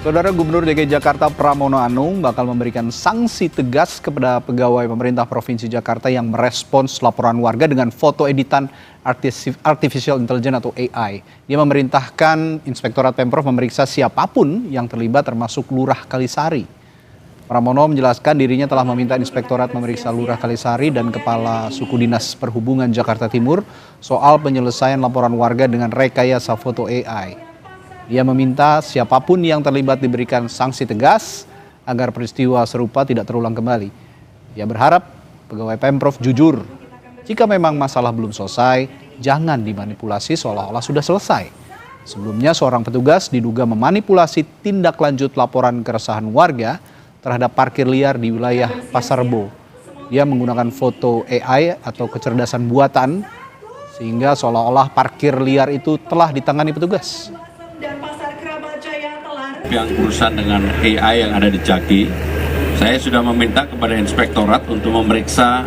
Saudara Gubernur DKI Jakarta Pramono Anung bakal memberikan sanksi tegas kepada pegawai pemerintah Provinsi Jakarta yang merespons laporan warga dengan foto editan Artificial Intelligence atau AI. Dia memerintahkan Inspektorat Pemprov memeriksa siapapun yang terlibat termasuk Lurah Kalisari. Pramono menjelaskan dirinya telah meminta Inspektorat memeriksa Lurah Kalisari dan Kepala Suku Dinas Perhubungan Jakarta Timur soal penyelesaian laporan warga dengan rekayasa foto AI. Dia meminta siapapun yang terlibat diberikan sanksi tegas agar peristiwa serupa tidak terulang kembali. Dia berharap pegawai Pemprov jujur. Jika memang masalah belum selesai, jangan dimanipulasi seolah-olah sudah selesai. Sebelumnya seorang petugas diduga memanipulasi tindak lanjut laporan keresahan warga terhadap parkir liar di wilayah Pasar Rebo. Dia menggunakan foto AI atau kecerdasan buatan sehingga seolah-olah parkir liar itu telah ditangani petugas. Yang urusan dengan AI yang ada di Jaki, saya sudah meminta kepada Inspektorat untuk memeriksa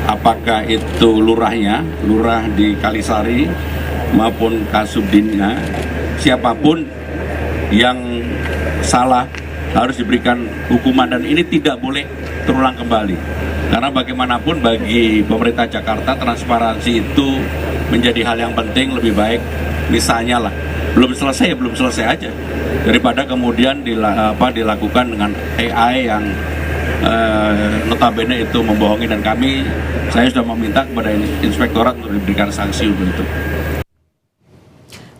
apakah itu lurahnya, lurah di Kalisari maupun Kasubdinnya, siapapun yang salah harus diberikan hukuman dan ini tidak boleh terulang kembali. Karena bagaimanapun bagi pemerintah Jakarta transparansi itu menjadi hal yang penting. Lebih baik misalnya lah belum selesai ya belum selesai aja daripada kemudian dilakukan dengan AI yang notabene itu membohongi, dan saya sudah meminta kepada Inspektorat untuk diberikan sanksi untuk itu.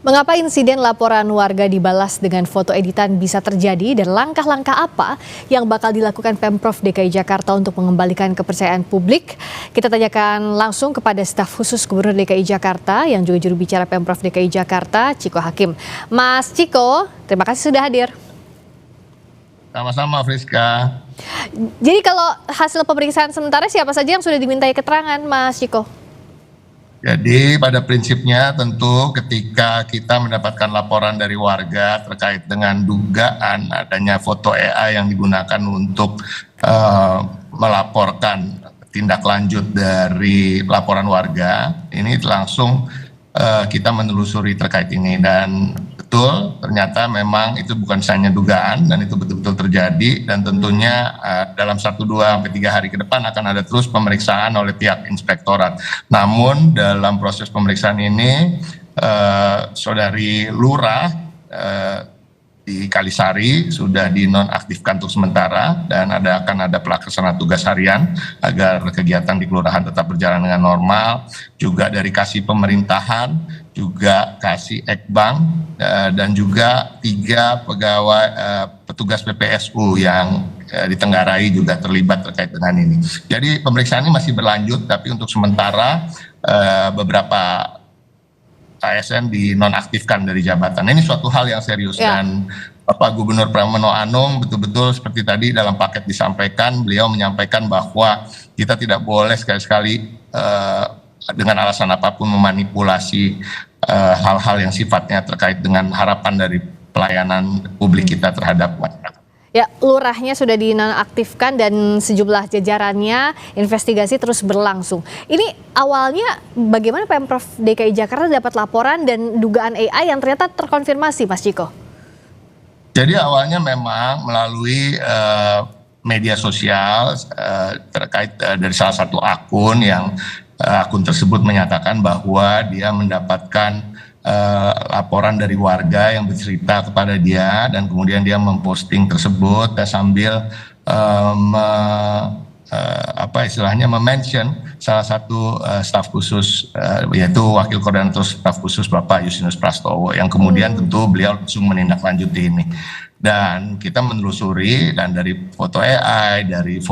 Mengapa insiden laporan warga dibalas dengan foto editan bisa terjadi dan langkah-langkah apa yang bakal dilakukan Pemprov DKI Jakarta untuk mengembalikan kepercayaan publik? Kita tanyakan langsung kepada staf khusus Gubernur DKI Jakarta yang juga juru bicara Pemprov DKI Jakarta, Ciko Hakim. Mas Ciko, terima kasih sudah hadir. Sama-sama Friska. Jadi kalau hasil pemeriksaan sementara siapa saja yang sudah dimintai keterangan, Mas Ciko? Jadi pada prinsipnya tentu ketika kita mendapatkan laporan dari warga terkait dengan dugaan adanya foto AI yang digunakan untuk melaporkan tindak lanjut dari laporan warga, ini langsung kita menelusuri terkait ini, dan betul ternyata memang itu bukan hanya dugaan dan itu betul-betul terjadi, dan tentunya dalam 1-2-3 hari ke depan akan ada terus pemeriksaan oleh pihak Inspektorat. Namun dalam proses pemeriksaan ini Saudari Lurah di Kalisari sudah dinonaktifkan untuk sementara dan akan ada pelaksana tugas harian agar kegiatan di kelurahan tetap berjalan dengan normal. Juga dari kasih pemerintahan, juga kasih ekbank, dan juga 3 pegawai petugas PPSU yang ditenggarai juga terlibat terkait dengan ini. Jadi pemeriksaan ini masih berlanjut, tapi untuk sementara beberapa ASN dinonaktifkan dari jabatan. Ini suatu hal yang serius, dan Bapak Gubernur Pramono Anung betul-betul seperti tadi dalam paket disampaikan, beliau menyampaikan bahwa kita tidak boleh sekali-sekali dengan alasan apapun memanipulasi hal-hal yang sifatnya terkait dengan harapan dari pelayanan publik kita terhadap masyarakat. Ya, lurahnya sudah dinonaktifkan dan sejumlah jajarannya investigasi terus berlangsung. Ini awalnya bagaimana Pemprov DKI Jakarta dapat laporan dan dugaan AI yang ternyata terkonfirmasi, Mas Ciko? Jadi awalnya memang melalui media sosial terkait dari salah satu akun yang akun tersebut menyatakan bahwa dia mendapatkan laporan dari warga yang bercerita kepada dia, dan kemudian dia memposting tersebut dan sambil mention salah satu staf khusus yaitu Wakil Koordinator Staf Khusus Bapak Justinus Prastowo, yang kemudian tentu beliau langsung menindaklanjuti ini. Dan kita menelusuri, dan dari foto AI, dari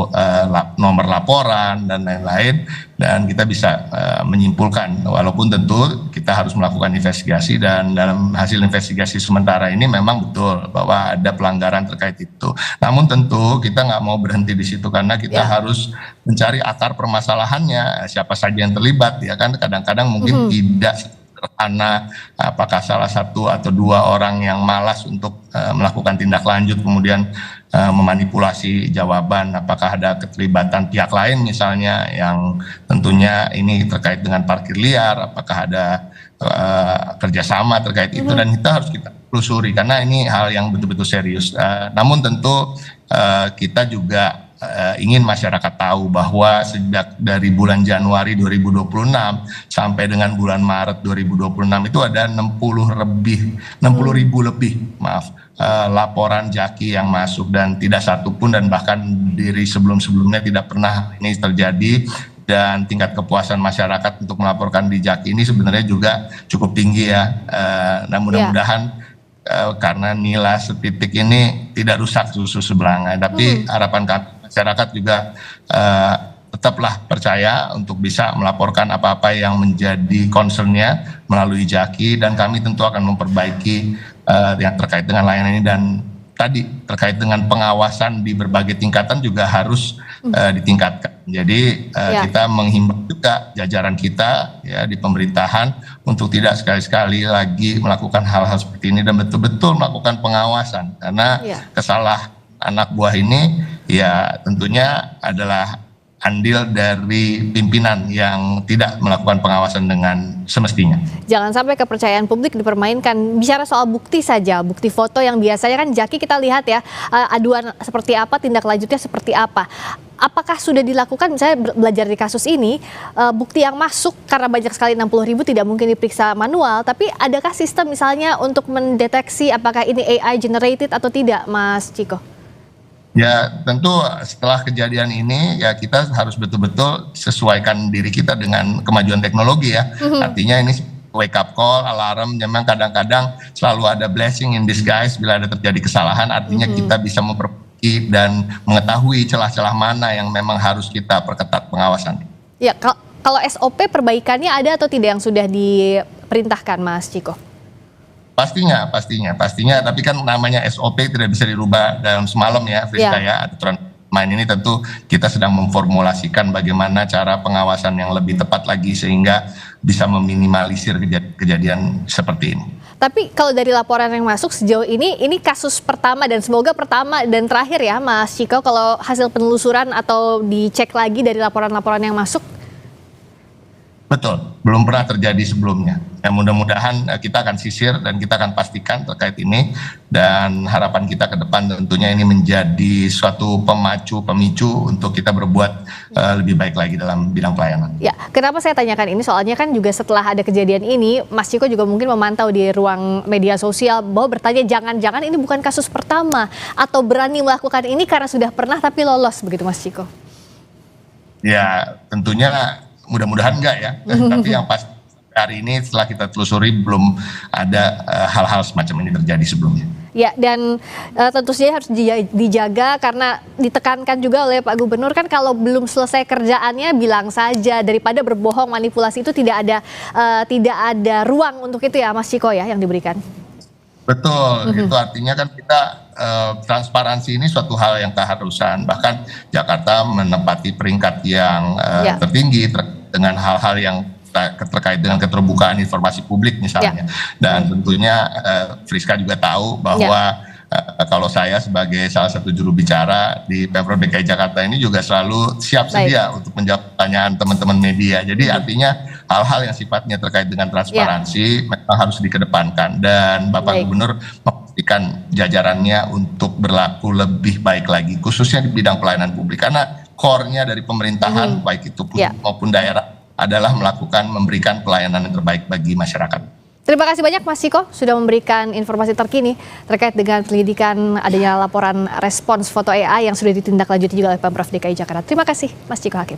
nomor laporan dan lain-lain, dan kita bisa menyimpulkan, walaupun tentu kita harus melakukan investigasi, dan dalam hasil investigasi sementara ini memang betul bahwa ada pelanggaran terkait itu. Namun tentu kita nggak mau berhenti di situ, karena kita harus mencari akar permasalahannya, siapa saja yang terlibat, ya kan. Kadang-kadang mungkin tidak karena apakah salah satu atau 2 orang yang malas untuk melakukan tindak lanjut kemudian memanipulasi jawaban, apakah ada keterlibatan pihak lain misalnya yang tentunya ini terkait dengan parkir liar, apakah ada kerjasama terkait itu, dan kita harus telusuri karena ini hal yang betul-betul serius. Namun tentu kita juga ingin masyarakat tahu bahwa sejak dari bulan Januari 2026 sampai dengan bulan Maret 2026 itu ada 60 ribu lebih laporan Jaki yang masuk, dan tidak satu pun, dan bahkan dari sebelumnya tidak pernah ini terjadi. Dan tingkat kepuasan masyarakat untuk melaporkan di Jaki ini sebenarnya juga cukup tinggi ya. Nah mudah-mudahan karena nilai setitik ini tidak rusak susu sebelanga, tapi harapan kami masyarakat juga tetaplah percaya untuk bisa melaporkan apa-apa yang menjadi concernnya melalui Jaki, dan kami tentu akan memperbaiki yang terkait dengan layanan ini. Dan tadi terkait dengan pengawasan di berbagai tingkatan juga harus ditingkatkan. Jadi kita menghimbau juga jajaran kita ya di pemerintahan untuk tidak sekali-sekali lagi melakukan hal-hal seperti ini dan betul-betul melakukan pengawasan, karena kesalahan anak buah ini ya tentunya adalah andil dari pimpinan yang tidak melakukan pengawasan dengan semestinya. Jangan sampai kepercayaan publik dipermainkan. Bicara soal bukti saja, bukti foto yang biasanya kan Jaki kita lihat ya, aduan seperti apa, tindak lanjutnya seperti apa. Apakah sudah dilakukan, misalnya belajar di kasus ini, bukti yang masuk karena banyak sekali 60 ribu tidak mungkin diperiksa manual, tapi adakah sistem misalnya untuk mendeteksi apakah ini AI generated atau tidak, Mas Ciko? Ya tentu setelah kejadian ini ya kita harus betul-betul sesuaikan diri kita dengan kemajuan teknologi ya. Artinya ini wake up call, alarm, memang kadang-kadang selalu ada blessing in disguise bila ada terjadi kesalahan, artinya kita bisa memperbaiki dan mengetahui celah-celah mana yang memang harus kita perketat pengawasan. Ya, kalau SOP perbaikannya ada atau tidak yang sudah diperintahkan, Mas Ciko? Pastinya. Tapi kan namanya SOP tidak bisa dirubah dalam semalam ya, Friska ya. Aturan main ini tentu kita sedang memformulasikan bagaimana cara pengawasan yang lebih tepat lagi sehingga bisa meminimalisir kejadian seperti ini. Tapi kalau dari laporan yang masuk sejauh ini kasus pertama dan semoga pertama dan terakhir ya, Mas Ciko, kalau hasil penelusuran atau dicek lagi dari laporan-laporan yang masuk? Betul, belum pernah terjadi sebelumnya. Ya, mudah-mudahan kita akan sisir dan kita akan pastikan terkait ini, dan harapan kita ke depan tentunya ini menjadi suatu pemicu untuk kita berbuat lebih baik lagi dalam bidang pelayanan. Ya, kenapa saya tanyakan ini? Soalnya kan juga setelah ada kejadian ini, Mas Ciko juga mungkin memantau di ruang media sosial bahwa bertanya jangan-jangan ini bukan kasus pertama atau berani melakukan ini karena sudah pernah tapi lolos, begitu Mas Ciko? Ya, tentunya mudah-mudahan enggak ya, tapi yang pasti hari ini setelah kita telusuri belum ada hal-hal semacam ini terjadi sebelumnya. Ya, dan tentu saja harus dijaga karena ditekankan juga oleh Pak Gubernur kan kalau belum selesai kerjaannya bilang saja, daripada berbohong manipulasi itu tidak ada ruang untuk itu ya Mas Ciko ya yang diberikan. Betul, itu artinya kan kita transparansi ini suatu hal yang keharusan, bahkan Jakarta menempati peringkat yang tertinggi dengan hal-hal yang terkait dengan keterbukaan informasi publik misalnya. Dan tentunya Friska juga tahu bahwa kalau saya sebagai salah satu juru bicara di Pemprov DKI Jakarta ini juga selalu siap sedia untuk menjawab pertanyaan teman-teman media. Jadi artinya hal-hal yang sifatnya terkait dengan transparansi memang harus dikedepankan, dan Bapak Gubernur memastikan jajarannya untuk berlaku lebih baik lagi khususnya di bidang pelayanan publik, karena core-nya dari pemerintahan baik itu pusat maupun daerah adalah memberikan pelayanan yang terbaik bagi masyarakat. Terima kasih banyak Mas Ciko sudah memberikan informasi terkini terkait dengan penyelidikan adanya laporan respons foto AI yang sudah ditindaklanjuti juga oleh Pemprov DKI Jakarta. Terima kasih Mas Ciko Hakim.